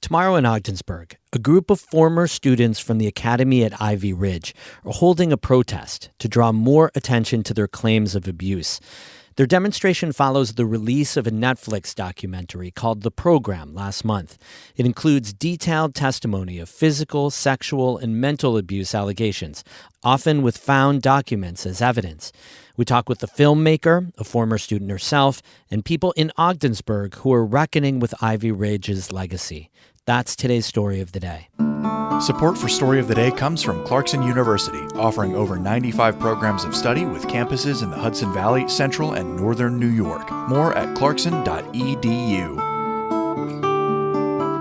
Tomorrow in Ogdensburg, a group of former students from the academy at Ivy Ridge are holding a protest to draw more attention to their claims of abuse. Their demonstration follows the release of a Netflix documentary called The Program last month. It includes detailed testimony of physical, sexual, and mental abuse allegations, often with found documents as evidence. We talk with the filmmaker, a former student herself, and people in Ogdensburg who are reckoning with Ivy Ridge's legacy. That's today's story of the day. Support for Story of the Day comes from Clarkson University, offering over 95 programs of study with campuses in the Hudson Valley, Central, and Northern New York. More at clarkson.edu.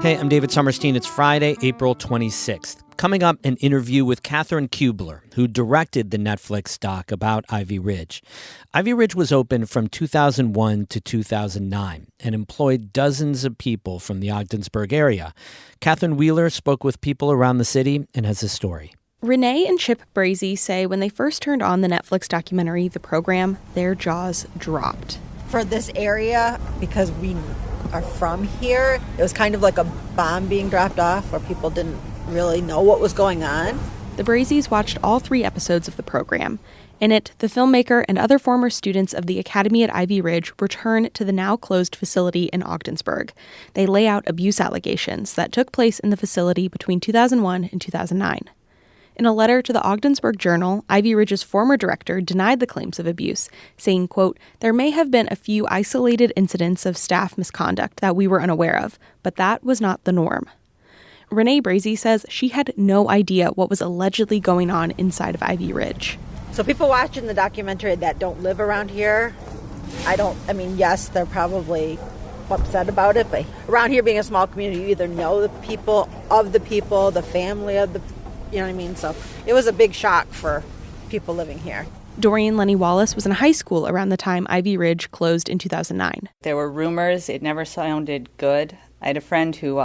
Hey, I'm David Sommerstein. It's Friday, April 26th. Coming up, an interview with Catherine Kubler, who directed the Netflix doc about Ivy Ridge. Ivy Ridge was open from 2001 to 2009 and employed dozens of people from the Ogdensburg area. Catherine Wheeler spoke with people around the city and has a story. Renee and Chip Brazy say when they first turned on the Netflix documentary, The Program, their jaws dropped. For this area, because we are from here, it was kind of like a bomb being dropped off where people didn't really know what was going on. The Brazys watched all 3 episodes of The Program. In it, the filmmaker and other former students of the Academy at Ivy Ridge return to the now-closed facility in Ogdensburg. They lay out abuse allegations that took place in the facility between 2001 and 2009. In a letter to the Ogdensburg Journal, Ivy Ridge's former director denied the claims of abuse, saying, quote, "There may have been a few isolated incidents of staff misconduct that we were unaware of, but that was not the norm." Renee Brazy says she had no idea what was allegedly going on inside of Ivy Ridge. So people watching the documentary that don't live around here, yes, they're probably upset about it, but around here being a small community, you either know the people, the family of the, you know what I mean? So it was a big shock for people living here. Dorian Lenny Wallace was in high school around the time Ivy Ridge closed in 2009. There were rumors. It never sounded good. I had a friend who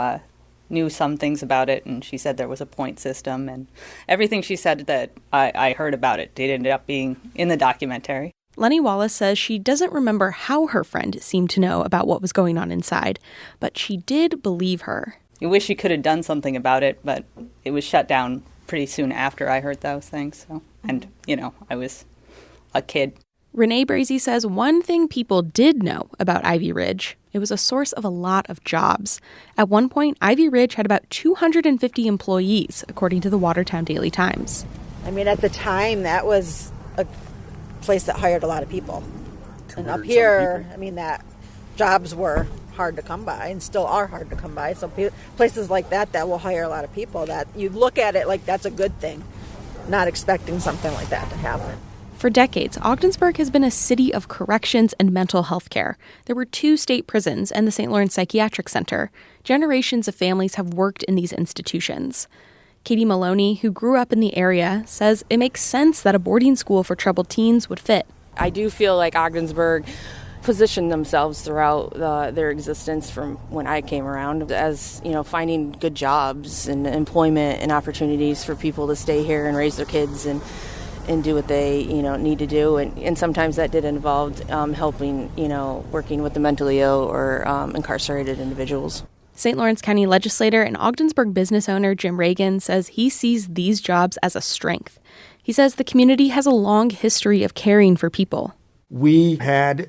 knew some things about it, and she said there was a point system, and everything she said that I heard about it, it ended up being in the documentary. Lenny Wallace says she doesn't remember how her friend seemed to know about what was going on inside, but she did believe her. I wish she could have done something about it, but it was shut down pretty soon after I heard those things. So, and, I was a kid. Renee Brazy says one thing people did know about Ivy Ridge, it was a source of a lot of jobs. At one point, Ivy Ridge had about 250 employees, according to the Watertown Daily Times. At the time, that was a place that hired a lot of people. And up here, that jobs were hard to come by and still are hard to come by. So places like that will hire a lot of people, that you look at it like that's a good thing, not expecting something like that to happen. For decades, Ogdensburg has been a city of corrections and mental health care. There were 2 state prisons and the St. Lawrence Psychiatric Center. Generations of families have worked in these institutions. Katie Maloney, who grew up in the area, says it makes sense that a boarding school for troubled teens would fit. I do feel like Ogdensburg positioned themselves throughout their existence from when I came around as, finding good jobs and employment and opportunities for people to stay here and raise their kids and do what they, need to do. And sometimes that did involve helping, working with the mentally ill or incarcerated individuals. St. Lawrence County legislator and Ogdensburg business owner Jim Reagan says he sees these jobs as a strength. He says the community has a long history of caring for people. We had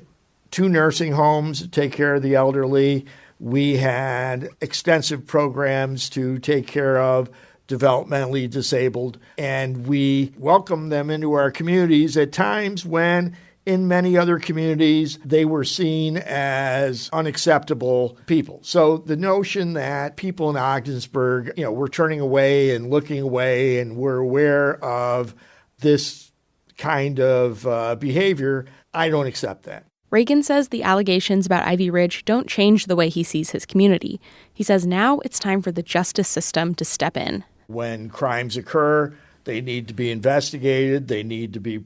2 nursing homes to take care of the elderly. We had extensive programs to take care of developmentally disabled, and we welcome them into our communities at times when in many other communities they were seen as unacceptable people. So the notion that people in Ogdensburg, we're turning away and looking away and we're aware of this kind of behavior, I don't accept that. Reagan says the allegations about Ivy Ridge don't change the way he sees his community. He says now it's time for the justice system to step in. When crimes occur, they need to be investigated, they need to be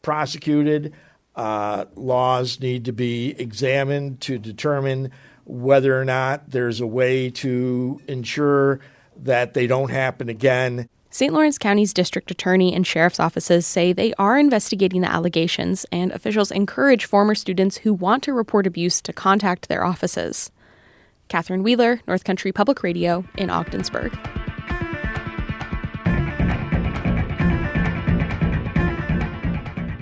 prosecuted, laws need to be examined to determine whether or not there's a way to ensure that they don't happen again. St. Lawrence County's district attorney and sheriff's offices say they are investigating the allegations, and officials encourage former students who want to report abuse to contact their offices. Catherine Wheeler, North Country Public Radio in Ogdensburg.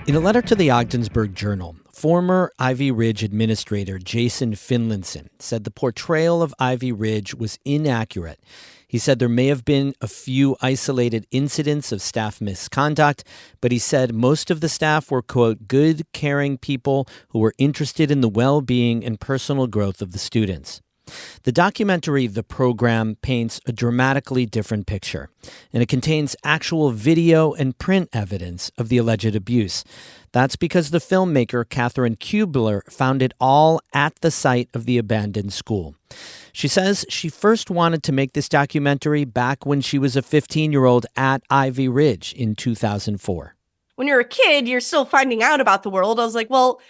In a letter to the Ogdensburg Journal, former Ivy Ridge administrator Jason Finlinson said the portrayal of Ivy Ridge was inaccurate. He said there may have been a few isolated incidents of staff misconduct, but he said most of the staff were, quote, good, caring people who were interested in the well-being and personal growth of the students. The documentary, The Program, paints a dramatically different picture, and it contains actual video and print evidence of the alleged abuse. That's because the filmmaker Catherine Kubler found it all at the site of the abandoned school. She says she first wanted to make this documentary back when she was a 15-year-old at Ivy Ridge in 2004. When you're a kid, you're still finding out about the world. I was like, well,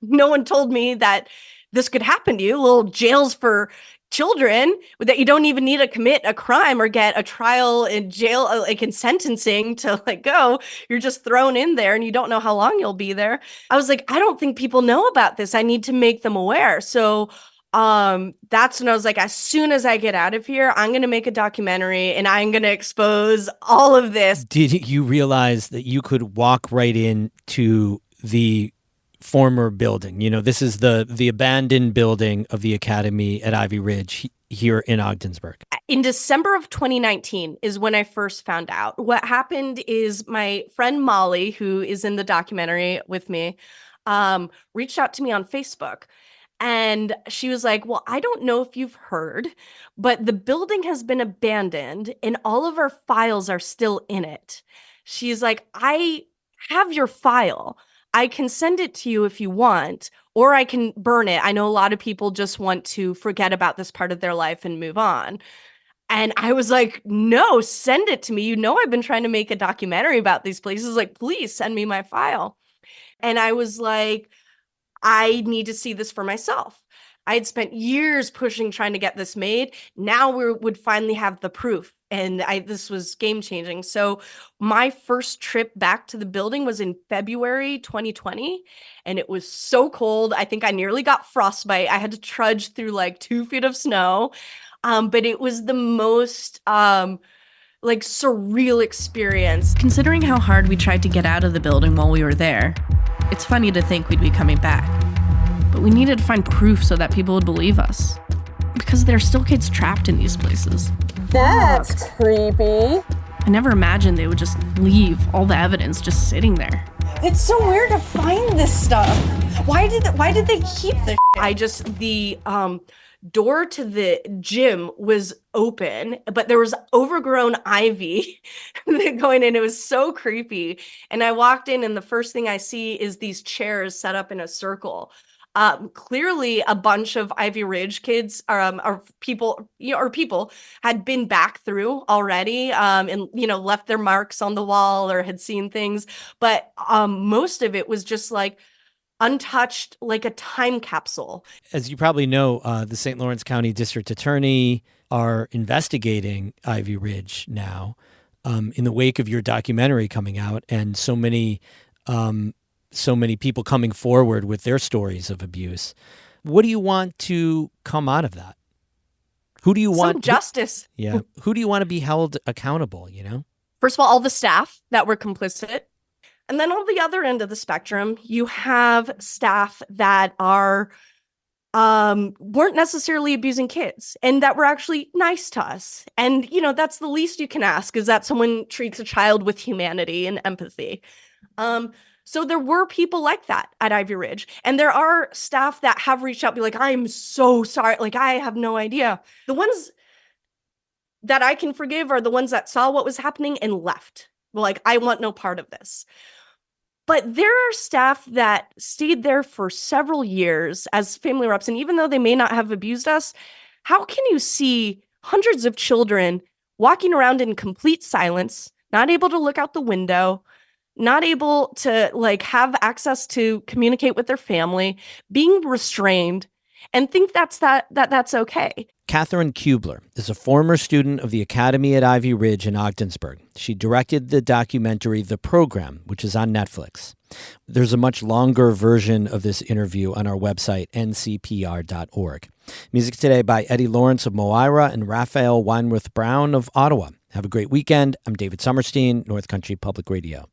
no one told me that this could happen to you. Little jails for children that you don't even need to commit a crime or get a trial in jail, like in sentencing to go. You're just thrown in there and you don't know how long you'll be there. I was like, I don't think people know about this. I need to make them aware. So that's when I was like, as soon as I get out of here, I'm going to make a documentary and I'm going to expose all of this. Did you realize that you could walk right into the former building? You know, this is the abandoned building of the academy at Ivy Ridge here in Ogdensburg. In December of 2019 is when I first found out. What happened is my friend Molly, who is in the documentary with me, reached out to me on Facebook. And she was like, well, I don't know if you've heard, but the building has been abandoned and all of our files are still in it. She's like, I have your file. I can send it to you if you want, or I can burn it. I know a lot of people just want to forget about this part of their life and move on. And I was like, no, send it to me. You know, I've been trying to make a documentary about these places. Like, please send me my file. And I was like, I need to see this for myself. I had spent years pushing, trying to get this made. Now we would finally have the proof. And this was game changing. So my first trip back to the building was in February 2020. And it was so cold. I think I nearly got frostbite. I had to trudge through 2 feet of snow. But it was the most surreal experience. Considering how hard we tried to get out of the building while we were there, it's funny to think we'd be coming back. But we needed to find proof so that people would believe us. Because there are still kids trapped in these places. That's creepy. I never imagined they would just leave all the evidence just sitting there. It's so weird to find this stuff. Why did they keep this shit? The door to the gym was open, but there was overgrown ivy going in. It was so creepy. And I walked in and the first thing I see is these chairs set up in a circle. Clearly a bunch of Ivy Ridge kids or people had been back through already and left their marks on the wall or had seen things. But most of it was just untouched, like a time capsule. As you probably know, the St. Lawrence County District Attorney are investigating Ivy Ridge now in the wake of your documentary coming out and so many people coming forward with their stories of abuse. What do you want to come out of that? Who do you want? Some justice. Who do you want to be held accountable, First of all the staff that were complicit. And then on the other end of the spectrum, you have staff that weren't necessarily abusing kids and that were actually nice to us. And, that's the least you can ask, is that someone treats a child with humanity and empathy. So there were people like that at Ivy Ridge. And there are staff that have reached out, be like, I'm so sorry. I have no idea. The ones that I can forgive are the ones that saw what was happening and left. I want no part of this. But there are staff that stayed there for several years as family reps. And even though they may not have abused us, how can you see hundreds of children walking around in complete silence, not able to look out the window, not able to have access to communicate with their family, being restrained, and think that's okay? Catherine Kubler is a former student of the Academy at Ivy Ridge in Ogdensburg. She directed the documentary The Program, which is on Netflix. There's a much longer version of this interview on our website, ncpr.org. Music today by Eddie Lawrence of Moira and Raphael Weinworth Brown of Ottawa. Have a great weekend. I'm David Summerstein, North Country Public Radio.